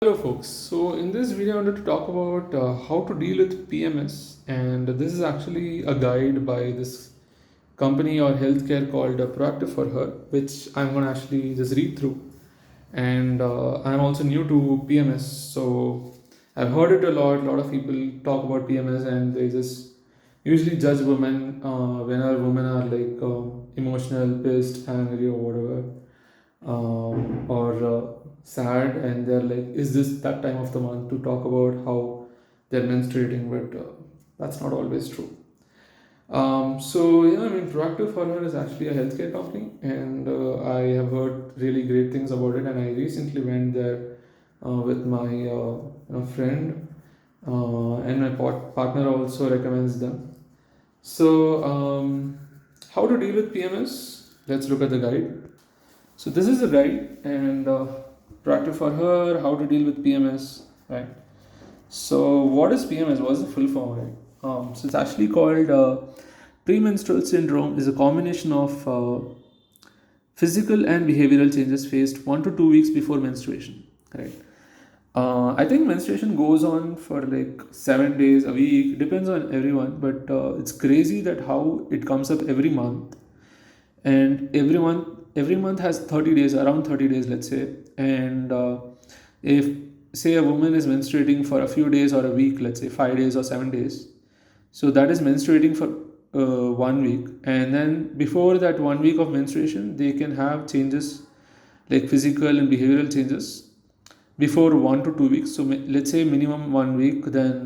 Hello folks, so in this video I wanted to talk about how to deal with PMS, and this is actually a guide by this company or healthcare called Proactive for Her, which I'm going to actually just read through. And I'm also new to PMS, so I've heard it a lot of people talk about PMS and they just usually judge women whenever women are like emotional, pissed, angry or whatever, or sad, and they're like, is this that time of the month to talk about how they're menstruating? But that's not always true. So yeah, I mean, Proactive Farmer is actually a healthcare company, and I have heard really great things about it. And I recently went there with my friend, and my partner also recommends them. So how to deal with PMS? Let's look at the guide. So this is a guide, and Proactive for Her, how to deal with PMS, right? So what is PMS? What's the full form, right? So it's actually called premenstrual syndrome. Is a combination of physical and behavioral changes faced 1 to 2 weeks before menstruation, right? I think menstruation goes on for like 7 days a week, depends on everyone, but it's crazy that how it comes up every month, and every month has 30 days, around 30 days, let's say. And if say a woman is menstruating for a few days or a week, let's say 5 days or 7 days, so that is menstruating for 1 week, and then before that 1 week of menstruation they can have changes like physical and behavioral changes before 1 to 2 weeks. So let's say minimum 1 week, then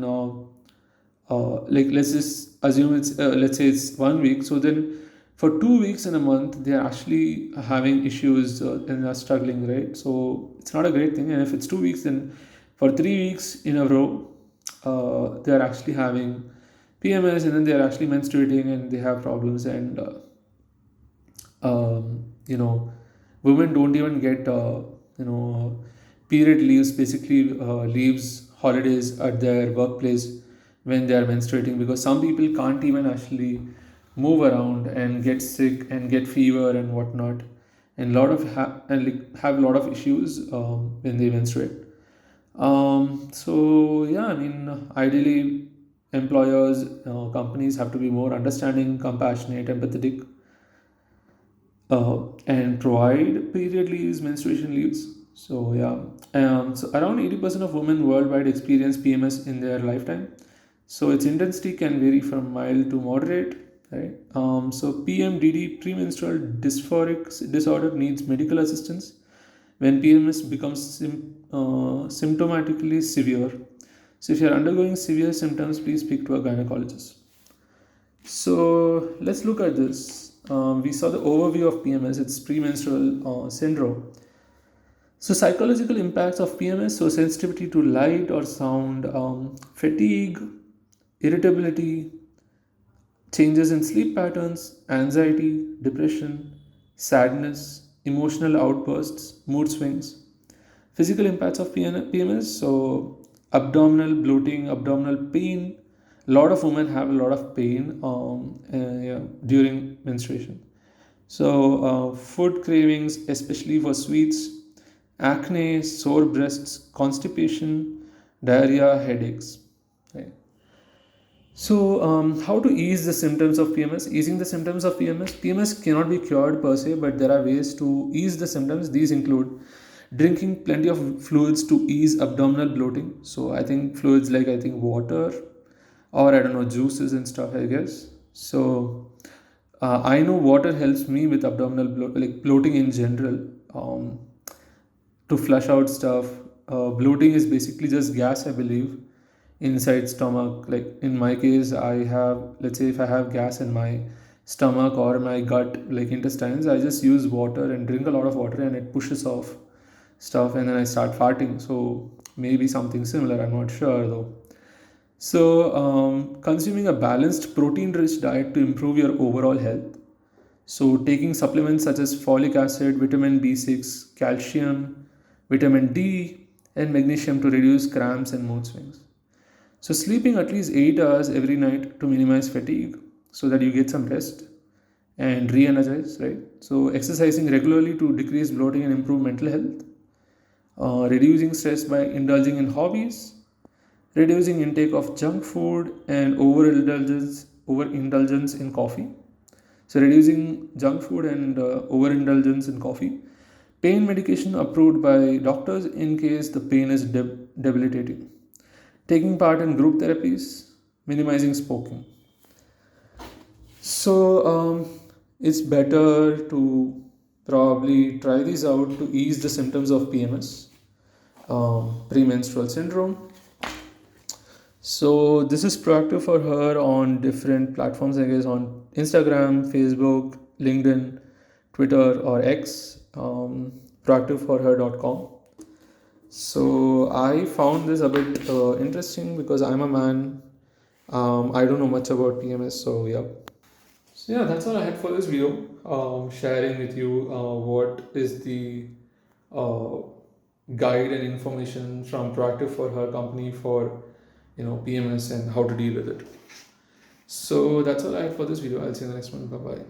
like let's just assume it's let's say it's 1 week. So then for 2 weeks in a month they are actually having issues and are struggling, right? So it's not a great thing. And if it's 2 weeks, then for 3 weeks in a row they are actually having PMS, and then they are actually menstruating and they have problems. And you know, women don't even get you know period leaves, basically leaves, holidays at their workplace when they are menstruating, because some people can't even actually move around and get sick and get fever and whatnot, and have a lot of issues when they menstruate. So yeah, I mean, ideally, employers, companies have to be more understanding, compassionate, empathetic, and provide period leaves, menstruation leaves. So yeah, so around 80% of women worldwide experience PMS in their lifetime. So its intensity can vary from mild to moderate, right? So PMDD, premenstrual dysphoric disorder, needs medical assistance when PMS becomes symptomatically severe. So if you are undergoing severe symptoms, please speak to a gynecologist. So let's look at this. We saw the overview of PMS. It's premenstrual syndrome. So psychological impacts of PMS: so sensitivity to light or sound, fatigue, irritability, changes in sleep patterns, anxiety, depression, sadness, emotional outbursts, mood swings. Physical impacts of PMS: so abdominal bloating, abdominal pain. A lot of women have a lot of pain yeah, during menstruation. So food cravings, especially for sweets, acne, sore breasts, constipation, diarrhea, headaches. Right. So, how to ease the symptoms of PMS? Easing the symptoms of PMS. PMS cannot be cured per se, but there are ways to ease the symptoms. These include drinking plenty of fluids to ease abdominal bloating. So, I think fluids like, I think, water, or I don't know, juices and stuff, I guess. So, I know water helps me with abdominal like bloating in general. To flush out stuff. Bloating is basically just gas, I believe, inside stomach. Like in my case, I have, let's say if I have gas in my stomach or my gut, like intestines, I just use water and drink a lot of water, and it pushes off stuff, and then I start farting. So maybe something similar. I'm not sure though. So consuming a balanced protein-rich diet to improve your overall health. So, taking supplements such as folic acid, vitamin B6, calcium, vitamin D, and magnesium to reduce cramps and mood swings. So, sleeping at least 8 hours every night to minimize fatigue so that you get some rest and re energize, right? So, exercising regularly to decrease bloating and improve mental health. reducing stress by indulging in hobbies, reducing intake of junk food and overindulgence in coffee. So reducing junk food and overindulgence in coffee. Pain medication approved by doctors in case the pain is debilitating. Taking part in group therapies, minimizing smoking. So it's better to probably try these out to ease the symptoms of PMS, premenstrual syndrome. So this is proactive for her on different platforms, I guess, on Instagram, Facebook, LinkedIn, Twitter, or X, proactiveforher.com. So I found this a bit interesting because I'm a man. I don't know much about PMS, so yeah. So yeah, that's all I had for this video. Sharing with you what is the uh, guide and information from Proactive for her company for PMS and how to deal with it. So that's all I had for this video. I'll see you in the next one. Bye bye.